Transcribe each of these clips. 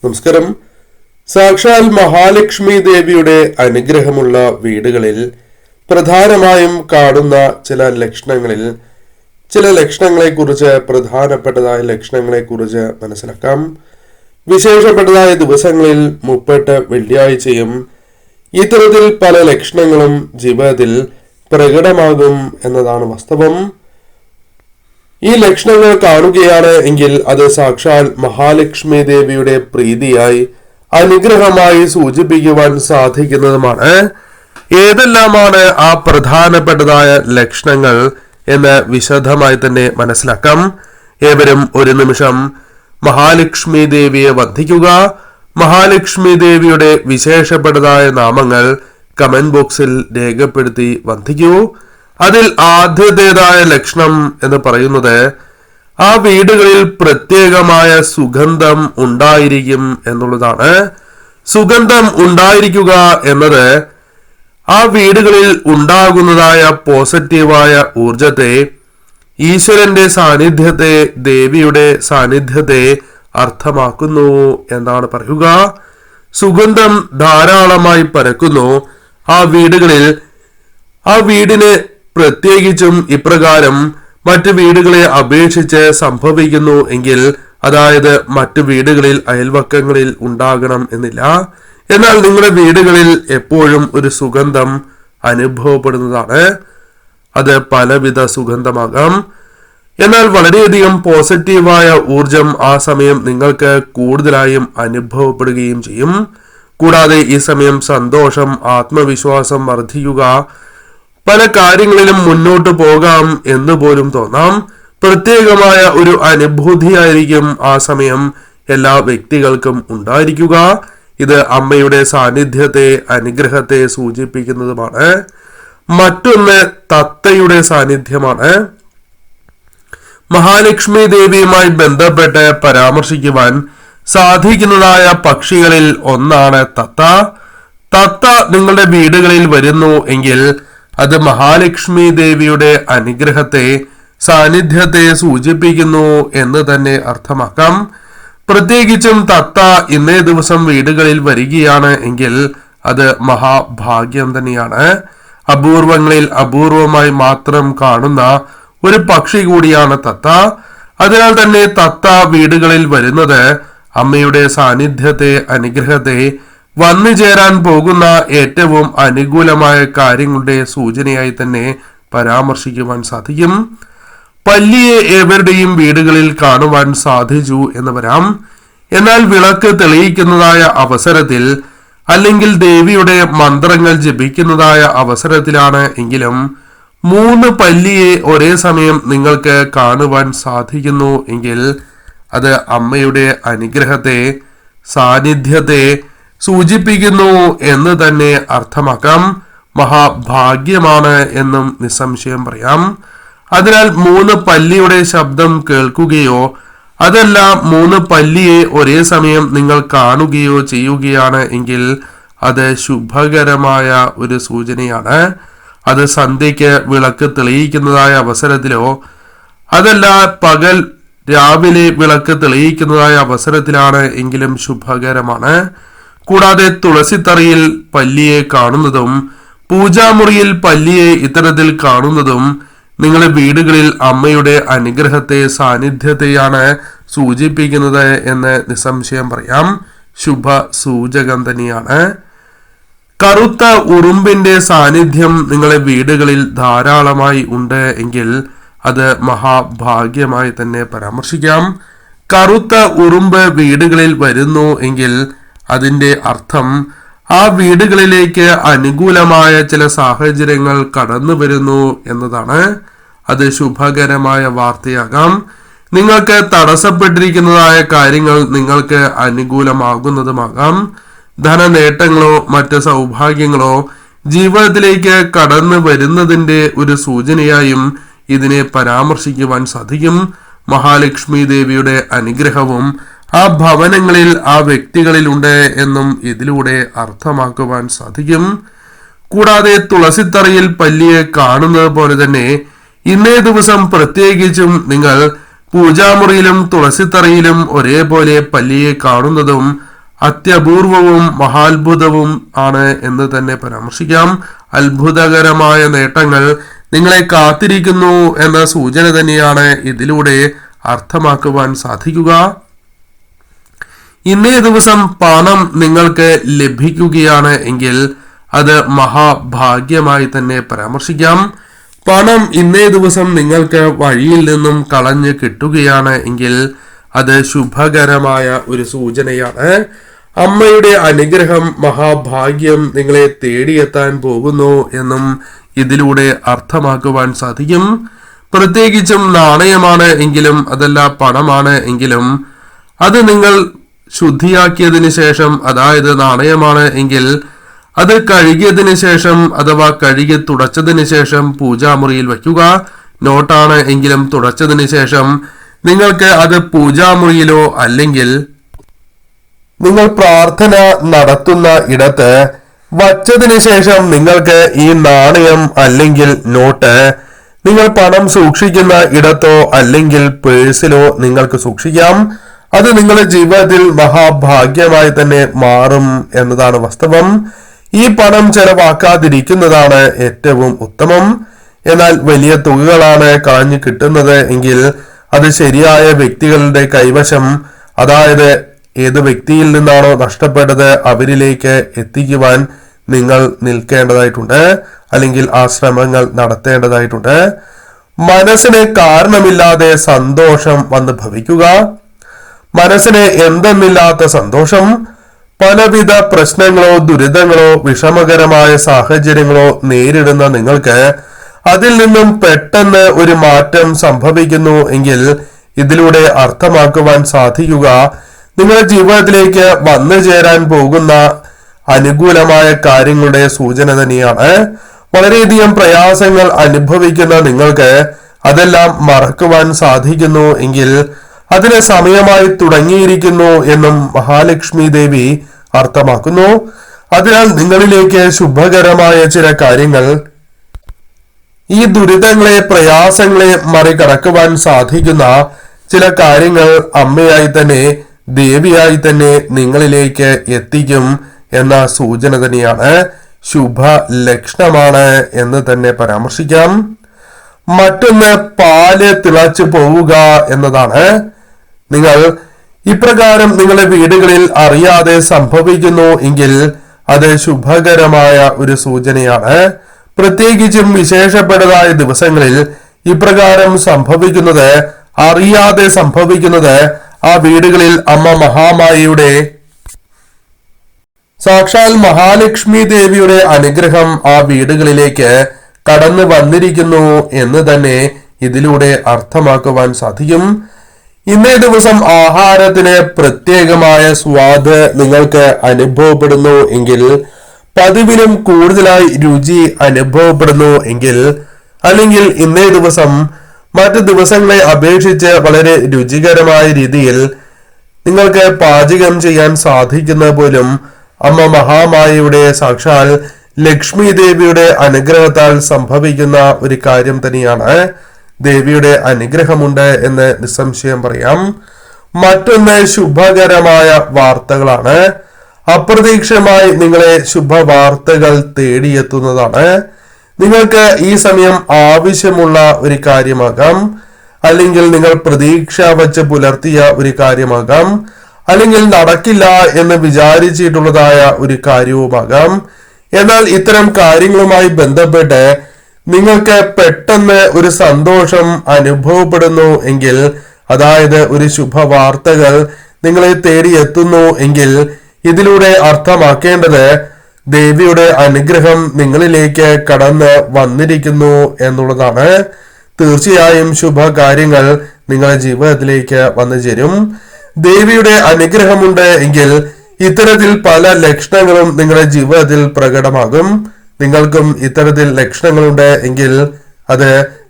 നമസ്കാരം. സാക്ഷാൽ മഹാലക്ഷ്മി ദേവിയുടെ അനുഗ്രഹമുള്ള വീടുകളിൽ പ്രധാനമായും കാണുന്ന ചില ലക്ഷണങ്ങളെക്കുറിച്ച് പ്രധാനപ്പെട്ടതായ ലക്ഷണങ്ങളെക്കുറിച്ച് മനസ്സിലാക്കാം. വിശേഷപ്പെട്ടതായ ദിവസങ്ങളിൽ 38 വെള്ളിയാഴ്ചയും ഇത്തരത്തിൽ പല ലക്ഷണങ്ങളും ജീവിതത്തിൽ പ്രകടമാകും എന്നതാണ് വാസ്തവം. ഈ ലക്ഷണങ്ങൾ കാണുകയാണ് എങ്കിൽ അത് സാക്ഷാൽ മഹാലക്ഷ്മി ദേവിയുടെ പ്രീതിയായി അനുഗ്രഹമായി സൂചിപ്പിക്കുവാൻ സാധിക്കുന്നതുമാണ്. ഏതെല്ലാമാണ് ആ പ്രധാനപ്പെട്ടതായ ലക്ഷണങ്ങൾ എന്ന് വിശദമായി തന്നെ മനസ്സിലാക്കാം. ഏവരും ഒരു നിമിഷം മഹാലക്ഷ്മി ദേവിയെ വന്ദിക്കുക. മഹാലക്ഷ്മി ദേവിയുടെ വിശേഷപ്പെട്ടതായ നാമങ്ങൾ കമന്റ് ബോക്സിൽ രേഖപ്പെടുത്തി വന്ദിക്കൂ. അതിൽ ആദ്യത്തേതായ ലക്ഷണം എന്ന് പറയുന്നത് ആ വീടുകളിൽ പ്രത്യേകമായ സുഗന്ധം ഉണ്ടായിരിക്കും എന്നുള്ളതാണ്. സുഗന്ധം ഉണ്ടായിരിക്കുക എന്നത് ആ വീടുകളിൽ ഉണ്ടാകുന്നതായ പോസിറ്റീവായ ഊർജത്തെ, ഈശ്വരന്റെ സാന്നിധ്യത്തെ, ദേവിയുടെ സാന്നിധ്യത്തെ അർത്ഥമാക്കുന്നു എന്നാണ് പറയുക. സുഗന്ധം ധാരാളമായി പരക്കുന്നു ആ വീടുകളിൽ. ആ വീടിന് പ്രത്യേകിച്ചും ഇപ്രകാരം മറ്റു വീടുകളെ അപേക്ഷിച്ച് സംഭവിക്കുന്നു എങ്കിൽ, അതായത് മറ്റു വീടുകളിൽ അയൽവക്കങ്ങളിൽ ഉണ്ടാകണം എന്നില്ല, എന്നാൽ നിങ്ങളുടെ വീടുകളിൽ എപ്പോഴും ഒരു സുഗന്ധം അനുഭവപ്പെടുന്നതാണ്. അത് പലവിധ സുഗന്ധമാകാം. എന്നാൽ വളരെയധികം പോസിറ്റീവായ ഊർജം ആ സമയം നിങ്ങൾക്ക് കൂടുതലായും അനുഭവപ്പെടുകയും ചെയ്യും. കൂടാതെ ഈ സമയം സന്തോഷം, ആത്മവിശ്വാസം വർദ്ധിക്കുക, പല കാര്യങ്ങളിലും മുന്നോട്ട് പോകാം എന്ന് പോലും തോന്നാം. പ്രത്യേകമായ ഒരു അനുഭൂതിയായിരിക്കും ആ സമയം എല്ലാ വ്യക്തികൾക്കും ഉണ്ടായിരിക്കുക. ഇത് അമ്മയുടെ സാന്നിധ്യത്തെ, അനുഗ്രഹത്തെ സൂചിപ്പിക്കുന്നതുമാണ്. മറ്റൊന്ന് തത്തയുടെ സാന്നിധ്യമാണ്. മഹാലക്ഷ്മി ദേവിയുമായി ബന്ധപ്പെട്ട് പരാമർശിക്കുവാൻ സാധിക്കുന്നതായ പക്ഷികളിൽ ഒന്നാണ് തത്ത. തത്ത നിങ്ങളുടെ വീടുകളിൽ വരുന്നു എങ്കിൽ അത് മഹാലക്ഷ്മി ദേവിയുടെ അനുഗ്രഹത്തെ, സാന്നിധ്യത്തെ സൂചിപ്പിക്കുന്നു എന്ന് തന്നെ അർത്ഥമാക്കാം. പ്രത്യേകിച്ചും തത്ത ഇന്നേ ദിവസം വീടുകളിൽ വരികയാണ് എങ്കിൽ അത് മഹാഭാഗ്യം തന്നെയാണ്. അപൂർവങ്ങളിൽ അപൂർവമായി മാത്രം കാണുന്ന ഒരു പക്ഷി കൂടിയാണ് തത്ത. അതിനാൽ തന്നെ തത്ത വീടുകളിൽ വരുന്നത് അമ്മയുടെ സാന്നിധ്യത്തെ, അനുഗ്രഹത്തെ, വന്നു ചേരാൻ പോകുന്ന ഏറ്റവും അനുകൂലമായ കാര്യങ്ങളുടെ സൂചനയായി തന്നെ പരാമർശിക്കുവാൻ സാധിക്കും. പല്ലിയെ ഏവരുടെയും വീടുകളിൽ കാണുവാൻ സാധിച്ചു എന്ന് വരാം. എന്നാൽ വിളക്ക് തെളിയിക്കുന്നതായ അവസരത്തിൽ, അല്ലെങ്കിൽ ദേവിയുടെ മന്ത്രങ്ങൾ ജപിക്കുന്നതായ അവസരത്തിലാണ് എങ്കിലും 3 പല്ലിയെ ഒരേ സമയം നിങ്ങൾക്ക് കാണുവാൻ സാധിക്കുന്നു എങ്കിൽ അത് അമ്മയുടെ അനുഗ്രഹത്തെ, സാന്നിധ്യത്തെ സൂചിപ്പിക്കുന്നു എന്ന് തന്നെ അർത്ഥമാക്കാം. മഹാഭാഗ്യമാണ് എന്നും നിസ്സംശയം പറയാം. അതിനാൽ 3 പല്ലിയുടെ ശബ്ദം കേൾക്കുകയോ അതല്ല 3 പല്ലിയെ ഒരേ സമയം നിങ്ങൾ കാണുകയോ ചെയ്യുകയാണ് എങ്കിൽ അത് ശുഭകരമായ ഒരു സൂചനയാണ്. അത് സന്ധ്യയ്ക്ക് വിളക്ക് തെളിയിക്കുന്നതായ അവസരത്തിലോ അതല്ല പകൽ രാവിലെ വിളക്ക് തെളിയിക്കുന്നതായ അവസരത്തിലാണ് എങ്കിലും ശുഭകരമാണ്. കൂടാതെ തുളസിത്തറയിൽ പല്ലിയെ കാണുന്നതും പൂജാമുറിയിൽ പല്ലിയെ ഇത്തരത്തിൽ കാണുന്നതും നിങ്ങളുടെ വീടുകളിൽ അമ്മയുടെ അനുഗ്രഹത്തെ, സാന്നിധ്യത്തെയാണ് സൂചിപ്പിക്കുന്നത് എന്ന് നിസ്സംശയം പറയാം. ശുഭ സൂചകം തന്നെയാണ്. കറുത്ത ഉറുമ്പിന്റെ സാന്നിധ്യം നിങ്ങളുടെ വീടുകളിൽ ധാരാളമായി ഉണ്ട് എങ്കിൽ അത് മഹാഭാഗ്യമായി തന്നെ പരാമർശിക്കാം. കറുത്ത ഉറുമ്പ് വീടുകളിൽ വരുന്നു എങ്കിൽ അതിന്റെ അർത്ഥം ആ വീടുകളിലേക്ക് അനുകൂലമായ ചില സാഹചര്യങ്ങൾ കടന്നു വരുന്നു എന്നതാണ്. അത് ശുഭകരമായ വാർത്തയാകാം. നിങ്ങൾക്ക് തടസ്സപ്പെട്ടിരിക്കുന്നതായ കാര്യങ്ങൾ നിങ്ങൾക്ക് അനുകൂലമാകുന്നതുമാകാം. ധനനേട്ടങ്ങളോ മറ്റ് സൗഭാഗ്യങ്ങളോ ജീവിതത്തിലേക്ക് കടന്നു വരുന്നതിന്റെ ഒരു സൂചനയായും ഇതിനെ പരാമർശിക്കുവാൻ സാധിക്കും. മഹാലക്ഷ്മി ദേവിയുടെ അനുഗ്രഹവും ആ ഭവനങ്ങളിൽ, ആ വ്യക്തികളിലുണ്ട് എന്നും ഇതിലൂടെ അർത്ഥമാക്കുവാൻ സാധിക്കും. കൂടാതെ തുളസിത്തറയിൽ പല്ലിയെ കാണുന്നത് പോലെ തന്നെ ഇന്നേ ദിവസം പ്രത്യേകിച്ചും നിങ്ങൾ പൂജാമുറിയിലും തുളസിത്തറയിലും ഒരേപോലെ പല്ലിയെ കാണുന്നതും അത്യപൂർവവും മഹാത്ഭുതവും ആണ് എന്ന് തന്നെ പരാമർശിക്കാം. അത്ഭുതകരമായ നേട്ടങ്ങൾ നിങ്ങളെ കാത്തിരിക്കുന്നു എന്ന സൂചന തന്നെയാണ് ഇതിലൂടെ അർത്ഥമാക്കുവാൻ സാധിക്കുക. ഇന്നേ ദിവസം പണം നിങ്ങൾക്ക് ലഭിക്കുകയാണ് എങ്കിൽ അത് മഹാഭാഗ്യമായി തന്നെ പരാമർശിക്കാം. പണം ഇന്നേ ദിവസം നിങ്ങൾക്ക് വഴിയിൽ നിന്നും കളഞ്ഞ് കിട്ടുകയാണ് എങ്കിൽ അത് ശുഭകരമായ ഒരു സൂചനയാണ്. അമ്മയുടെ അനുഗ്രഹം, മഹാഭാഗ്യം നിങ്ങളെ തേടിയെത്താൻ പോകുന്നു എന്നും ഇതിലൂടെ അർത്ഥമാക്കുവാൻ സാധിക്കും. പ്രത്യേകിച്ചും നാണയമാണ് എങ്കിലും അതല്ല പണമാണ് എങ്കിലും അത് നിങ്ങൾ ശുദ്ധിയാക്കിയതിനു ശേഷം, അതായത് നാണയമാണ് എങ്കിൽ അത് കഴുകിയതിന് ശേഷം അഥവാ കഴുകി തുടച്ചതിന് ശേഷം പൂജാമുറിയിൽ വയ്ക്കുക. നോട്ടാണ് എങ്കിലും തുടച്ചതിന് ശേഷം നിങ്ങൾക്ക് അത് പൂജാമുറിയിലോ അല്ലെങ്കിൽ നിങ്ങൾ പ്രാർത്ഥന നടത്തുന്ന ഇടത്ത് വച്ചതിന് ശേഷം നിങ്ങൾക്ക് ഈ നാണയം അല്ലെങ്കിൽ നോട്ട് നിങ്ങൾ പണം സൂക്ഷിക്കുന്ന ഇടത്തോ അല്ലെങ്കിൽ പേഴ്സിലോ നിങ്ങൾക്ക് സൂക്ഷിക്കാം. അത് നിങ്ങളുടെ ജീവിതത്തിൽ മഹാഭാഗ്യമായി തന്നെ മാറും എന്നതാണ് വാസ്തവം. ഈ പണം ചെലവാക്കാതിരിക്കുന്നതാണ് ഏറ്റവും ഉത്തമം. എന്നാൽ വലിയ തുകകളാണ് കളഞ്ഞു കിട്ടുന്നത് എങ്കിൽ അത് ശരിയായ വ്യക്തികളുടെ കൈവശം, അതായത് ഏത് വ്യക്തിയിൽ നിന്നാണോ നഷ്ടപ്പെട്ടത് അവരിലേക്ക് എത്തിക്കുവാൻ നിങ്ങൾ നിൽക്കേണ്ടതായിട്ടുണ്ട്, അല്ലെങ്കിൽ ആ ശ്രമങ്ങൾ നടത്തേണ്ടതായിട്ടുണ്ട്. മനസ്സിന് കാരണമില്ലാതെ സന്തോഷം വന്ന് ഭവിക്കുക. മനസ്സിന് എന്തെന്നില്ലാത്ത സന്തോഷം, പലവിധ പ്രശ്നങ്ങളോ ദുരിതങ്ങളോ വിഷമകരമായ സാഹചര്യങ്ങളോ നേരിടുന്ന നിങ്ങൾക്ക് അതിൽ നിന്നും പെട്ടെന്ന് ഒരു മാറ്റം സംഭവിക്കുന്നു എങ്കിൽ ഇതിലൂടെ അർത്ഥമാക്കുവാൻ സാധിക്കുക നിങ്ങളുടെ ജീവിതത്തിലേക്ക് വന്നു ചേരാൻ പോകുന്ന അനുകൂലമായ കാര്യങ്ങളുടെ സൂചന തന്നെയാണ്. വളരെയധികം പ്രയാസങ്ങൾ അനുഭവിക്കുന്ന നിങ്ങൾക്ക് അതെല്ലാം മറക്കുവാൻ സാധിക്കുന്നു എങ്കിൽ അതിന് സമയമായി തുടങ്ങിയിരിക്കുന്നു എന്നും മഹാലക്ഷ്മി ദേവി അർത്ഥമാക്കുന്നു. അതിനാൽ നിങ്ങളിലേക്ക് ശുഭകരമായ ചില കാര്യങ്ങൾ, ഈ ദുരിതങ്ങളെ പ്രയാസങ്ങളെ മറികടക്കുവാൻ സാധിക്കുന്ന ചില കാര്യങ്ങൾ അമ്മയായി തന്നെ ദേവിയായി തന്നെ നിങ്ങളിലേക്ക് എത്തിക്കും എന്ന സൂചന തന്നെയാണ്, ശുഭ ലക്ഷണമാണ് എന്ന് തന്നെ പരാമർശിക്കാം. മറ്റൊന്ന് പാല് തിളച്ചു പോവുക എന്നതാണ്. നിങ്ങൾ ഇപ്രകാരം നിങ്ങളുടെ വീടുകളിൽ അറിയാതെ സംഭവിക്കുന്നു എങ്കിൽ അത് ശുഭകരമായ ഒരു സൂചനയാണ്. പ്രത്യേകിച്ചും വിശേഷപ്പെട്ടതായ ദിവസങ്ങളിൽ ഇപ്രകാരം സംഭവിക്കുന്നത്, അറിയാതെ സംഭവിക്കുന്നത് ആ വീടുകളിൽ അമ്മ മഹാമായിയുടെ, സാക്ഷാൽ മഹാലക്ഷ്മി ദേവിയുടെ അനുഗ്രഹം ആ വീടുകളിലേക്ക് കടന്നു വന്നിരിക്കുന്നു എന്ന് തന്നെ ഇതിലൂടെ അർത്ഥമാക്കുവാൻ സാധിക്കും. ഇന്നേ ദിവസം ആഹാരത്തിന് പ്രത്യേകമായ സ്വാദ് നിങ്ങൾക്ക് അനുഭവപ്പെടുന്നു എങ്കിൽ, പതിവിലും കൂടുതലായി രുചി അനുഭവപ്പെടുന്നു എങ്കിൽ, അല്ലെങ്കിൽ ഇന്നേ ദിവസം മറ്റു ദിവസങ്ങളെ അപേക്ഷിച്ച് വളരെ രുചികരമായ രീതിയിൽ നിങ്ങൾക്ക് പാചകം ചെയ്യാൻ സാധിക്കുന്ന പോലും അമ്മ മഹാമായിയുടെ, സാക്ഷാൽ ലക്ഷ്മി ദേവിയുടെ അനുഗ്രഹത്താൽ സംഭവിക്കുന്ന ഒരു കാര്യം തന്നെയാണ്. ദേവിയുടെ അനുഗ്രഹമുണ്ട് എന്ന് നിസ്സംശയം പറയാം. മറ്റൊന്ന് ശുഭകരമായ വാർത്തകളാണ്. അപ്രതീക്ഷിതമായി നിങ്ങളെ ശുഭവാർത്തകൾ തേടിയെത്തുന്നതാണ്. നിങ്ങൾക്ക് ഈ സമയം ആവശ്യമുള്ള ഒരു കാര്യമാകാം, അല്ലെങ്കിൽ നിങ്ങൾ പ്രതീക്ഷ വച്ച് പുലർത്തിയ ഒരു കാര്യമാകാം, അല്ലെങ്കിൽ നടക്കില്ല എന്ന് വിചാരിച്ചിട്ടുള്ളതായ ഒരു കാര്യവുമാകാം. എന്നാൽ ഇത്തരം കാര്യങ്ങളുമായി ബന്ധപ്പെട്ട് നിങ്ങൾക്ക് പെട്ടെന്ന് ഒരു സന്തോഷം അനുഭവപ്പെടുന്നു എങ്കിൽ, അതായത് ഒരു ശുഭവാർത്തകൾ നിങ്ങളെ തേടിയെത്തുന്നു എങ്കിൽ ഇതിലൂടെ അർത്ഥമാക്കേണ്ടത് ദേവിയുടെ അനുഗ്രഹം നിങ്ങളിലേക്ക് കടന്ന് വന്നിരിക്കുന്നു എന്നുള്ളതാണ്. തീർച്ചയായും ശുഭകാര്യങ്ങൾ നിങ്ങളുടെ ജീവിതത്തിലേക്ക് വന്നു ചേരും. ദേവിയുടെ അനുഗ്രഹമുണ്ട് എങ്കിൽ ഇത്തരത്തിൽ പല ലക്ഷണങ്ങളും നിങ്ങളുടെ ജീവിതത്തിൽ പ്രകടമാകും. നിങ്ങൾക്കും ഇത്തരത്തിൽ ലക്ഷണങ്ങളുണ്ട് എങ്കിൽ അത്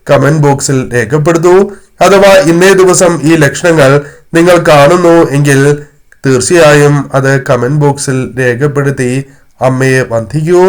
കമന്റ് ബോക്സിൽ രേഖപ്പെടുത്തൂ. അഥവാ ഇന്നേ ദിവസം ഈ ലക്ഷണങ്ങൾ നിങ്ങൾ കാണുന്നു എങ്കിൽ തീർച്ചയായും അത് കമന്റ് ബോക്സിൽ രേഖപ്പെടുത്തി അമ്മയെ വന്ദിക്കൂ.